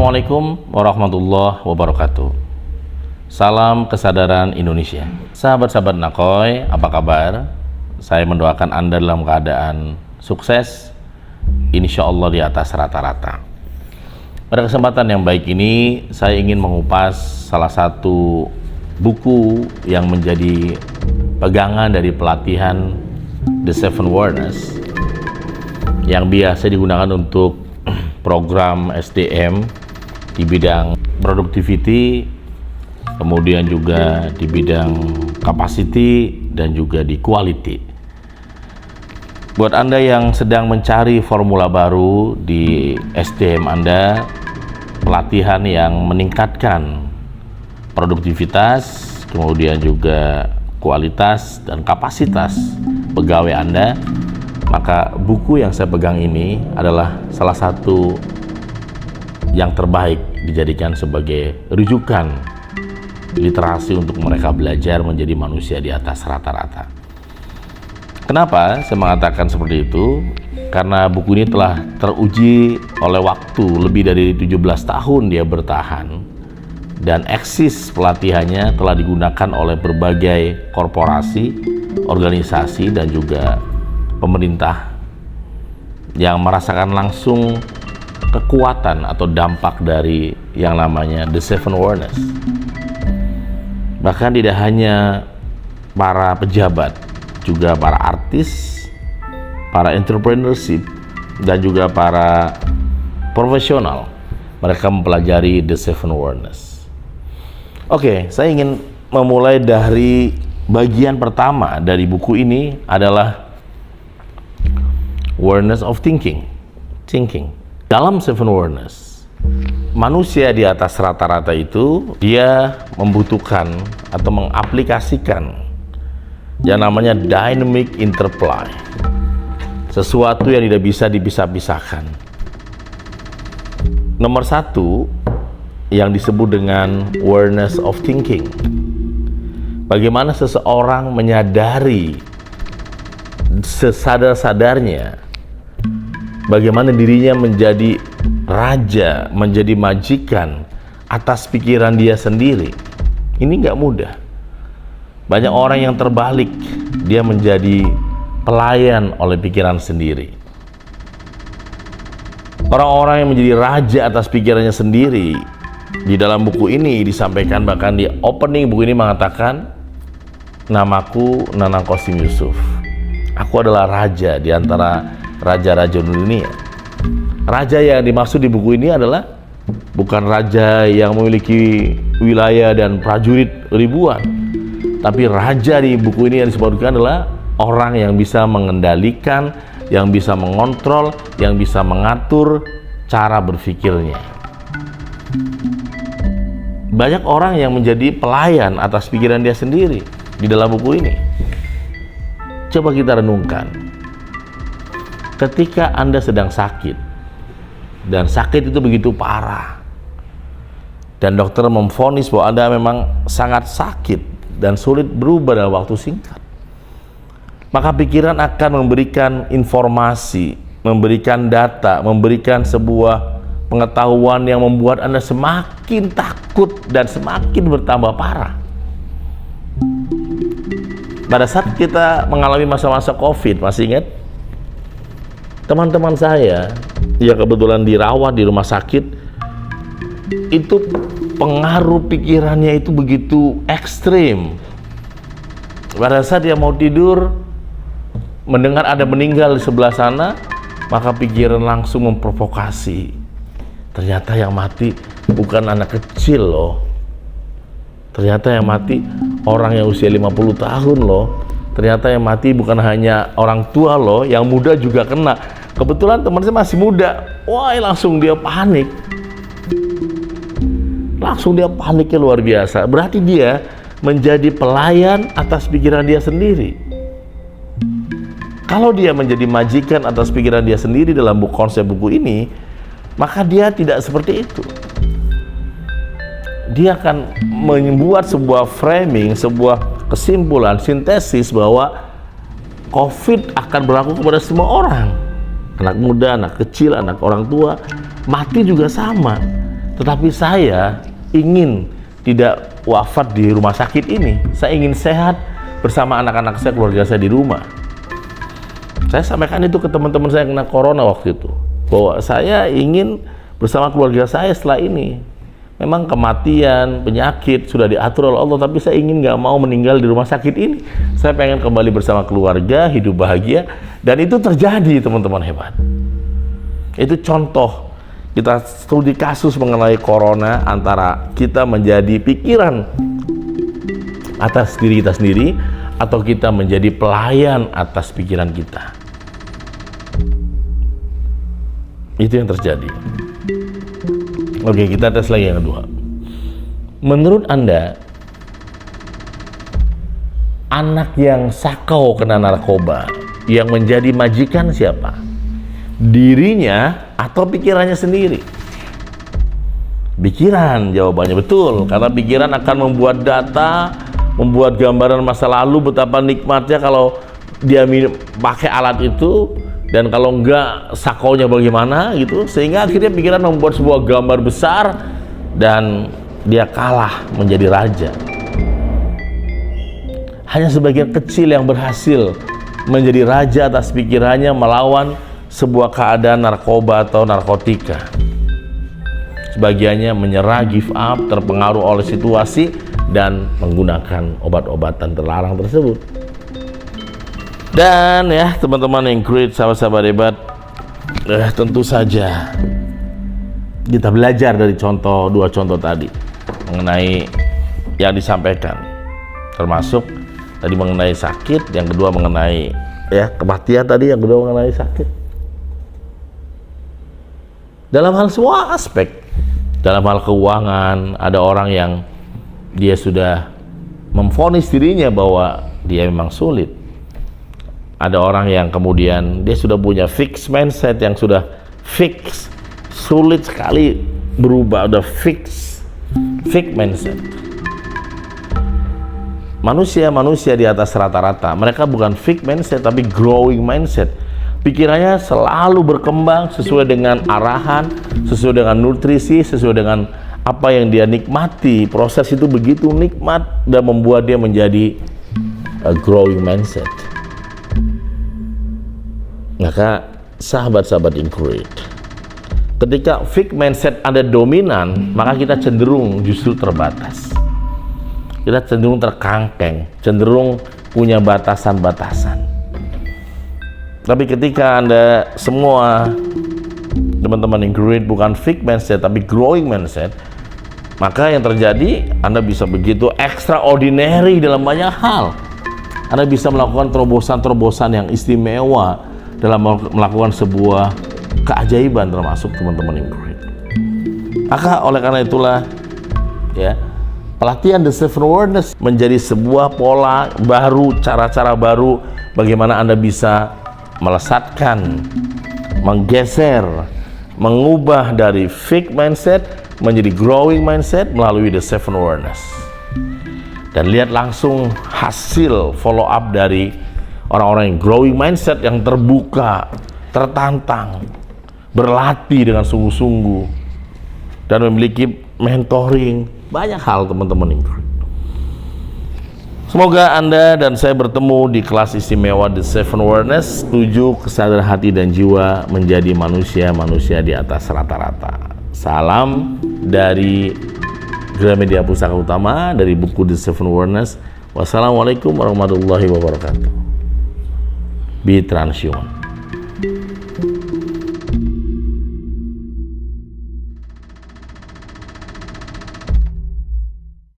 Assalamualaikum warahmatullahi wabarakatuh. Salam kesadaran Indonesia. Sahabat-sahabat Nakoy, apa kabar? Saya mendoakan Anda dalam keadaan sukses, insya Allah di atas rata-rata. Pada kesempatan yang baik ini, saya ingin mengupas salah satu buku yang menjadi pegangan dari pelatihan The Seven Awareness yang biasa digunakan untuk program SDM di bidang productivity, kemudian juga di bidang capacity dan juga di quality. Buat Anda yang sedang mencari formula baru di SDM Anda, pelatihan yang meningkatkan produktivitas, kemudian juga kualitas dan kapasitas pegawai Anda, maka buku yang saya pegang ini adalah salah satu yang terbaik dijadikan sebagai rujukan literasi untuk mereka belajar menjadi manusia di atas rata-rata. Kenapa saya mengatakan seperti itu? Karena buku ini telah teruji oleh waktu, lebih dari 17 tahun dia bertahan, dan eksis pelatihannya telah digunakan oleh berbagai korporasi, organisasi, dan juga pemerintah yang merasakan langsung kekuatan atau dampak dari yang namanya The Seven Awareness. Bahkan tidak hanya para pejabat, juga para artis, para entrepreneurship, dan juga para profesional, mereka mempelajari The Seven Awareness. Oke, saya ingin memulai dari bagian pertama dari buku ini adalah Awareness of Thinking. Dalam Seven Awareness, manusia di atas rata-rata itu dia membutuhkan atau mengaplikasikan yang namanya dynamic interplay, sesuatu yang tidak bisa dipisah-pisahkan. Nomor satu yang disebut dengan awareness of thinking, bagaimana seseorang menyadari sesadar-sadarnya bagaimana dirinya menjadi raja, menjadi majikan atas pikiran dia sendiri. Ini nggak mudah. Banyak orang yang terbalik, dia menjadi pelayan oleh pikiran sendiri. Orang-orang yang menjadi raja atas pikirannya sendiri, di dalam buku ini disampaikan, bahkan di opening buku ini mengatakan, namaku Nanang Qasim Yusuf. Aku adalah raja di antara raja-raja dunia. Raja yang dimaksud di buku ini adalah bukan raja yang memiliki wilayah dan prajurit ribuan, tapi raja di buku ini yang disebutkan adalah orang yang bisa mengendalikan, yang bisa mengontrol, yang bisa mengatur cara berpikirnya. Banyak orang yang menjadi pelayan atas pikiran dia sendiri di dalam buku ini. Coba kita renungkan. Ketika Anda sedang sakit, dan sakit itu begitu parah, dan dokter memvonis bahwa Anda memang sangat sakit dan sulit berubah dalam waktu singkat, maka pikiran akan memberikan informasi, memberikan data, memberikan sebuah pengetahuan yang membuat Anda semakin takut dan semakin bertambah parah. Pada saat kita mengalami masa-masa COVID, masih ingat? Teman-teman saya yang kebetulan dirawat di rumah sakit, itu pengaruh pikirannya itu begitu ekstrim. Pada saat dia mau tidur, mendengar ada meninggal di sebelah sana, maka pikiran langsung memprovokasi. Ternyata yang mati bukan anak kecil loh. Ternyata yang mati orang yang usia 50 tahun loh. Ternyata yang mati bukan hanya orang tua loh, yang muda juga kena. Kebetulan teman saya masih muda. Wah, langsung dia panik. Langsung dia paniknya luar biasa. Berarti dia menjadi pelayan atas pikiran dia sendiri. Kalau dia menjadi majikan atas pikiran dia sendiri dalam konsep buku ini, maka dia tidak seperti itu. Dia akan membuat sebuah framing, sebuah kesimpulan, sintesis bahwa COVID akan berlaku kepada semua orang. Anak muda, anak kecil, anak orang tua, mati juga sama. Tetapi saya ingin tidak wafat di rumah sakit ini. Saya ingin sehat bersama anak-anak saya, keluarga saya di rumah. Saya sampaikan itu ke teman-teman saya yang kena corona waktu itu, bahwa saya ingin bersama keluarga saya setelah ini. Memang kematian, penyakit sudah diatur oleh Allah, tapi saya ingin nggak mau meninggal di rumah sakit ini. Saya pengen kembali bersama keluarga, hidup bahagia, dan itu terjadi, teman-teman hebat. Itu contoh kita studi kasus mengenai corona, antara kita menjadi pikiran atas diri kita sendiri atau kita menjadi pelayan atas pikiran kita. Itu yang terjadi. Oke, kita tes lagi yang kedua. Menurut Anda, anak yang sakau kena narkoba, yang menjadi majikan siapa? Dirinya atau pikirannya sendiri? Pikiran, jawabannya betul. Karena pikiran akan membuat data, membuat gambaran masa lalu, betapa nikmatnya kalau dia pakai alat itu, dan kalau enggak sakonya bagaimana gitu, sehingga akhirnya pikiran membuat sebuah gambar besar dan dia kalah menjadi raja. Hanya sebagian kecil yang berhasil menjadi raja atas pikirannya melawan sebuah keadaan narkoba atau narkotika. Sebagiannya menyerah, give up, terpengaruh oleh situasi dan menggunakan obat-obatan terlarang tersebut. Dan ya teman-teman yang great, sahabat-sahabat hebat, tentu saja kita belajar dari dua contoh tadi mengenai yang disampaikan, termasuk tadi mengenai sakit, yang kedua mengenai kematian tadi, yang kedua mengenai sakit. Dalam hal semua aspek, dalam hal keuangan, ada orang yang dia sudah memvonis dirinya bahwa dia memang sulit. Ada orang yang kemudian dia sudah punya fix mindset yang sudah fix, sulit sekali berubah, udah fix mindset. Manusia di atas rata-rata, mereka bukan fix mindset tapi growing mindset. Pikirannya selalu berkembang sesuai dengan arahan, sesuai dengan nutrisi, sesuai dengan apa yang dia nikmati. Proses itu begitu nikmat dan membuat dia menjadi a growing mindset. Maka sahabat-sahabat yang great, ketika fixed mindset Anda dominan, maka kita cenderung justru terbatas. Kita cenderung terkangkeng, cenderung punya batasan-batasan. Tapi ketika Anda semua teman-teman yang great bukan fixed mindset tapi growing mindset, maka yang terjadi Anda bisa begitu extraordinary dalam banyak hal. Anda bisa melakukan terobosan-terobosan yang istimewa dalam melakukan sebuah keajaiban, termasuk teman-teman yang great. Maka oleh karena itulah pelatihan The Seven Awareness menjadi sebuah pola baru, cara-cara baru bagaimana Anda bisa melesatkan, menggeser, mengubah dari fixed mindset menjadi growing mindset melalui The Seven Awareness. Dan lihat langsung hasil follow up dari orang-orang yang growing mindset, yang terbuka, tertantang, berlatih dengan sungguh-sungguh, dan memiliki mentoring, banyak hal teman-teman ini. Semoga Anda dan saya bertemu di kelas istimewa The Seven Awareness, 7 kesadaran hati dan jiwa menjadi manusia-manusia di atas rata-rata. Salam dari Gramedia Pusaka Utama, dari buku The Seven Awareness. Wassalamualaikum warahmatullahi wabarakatuh. Be transhuman.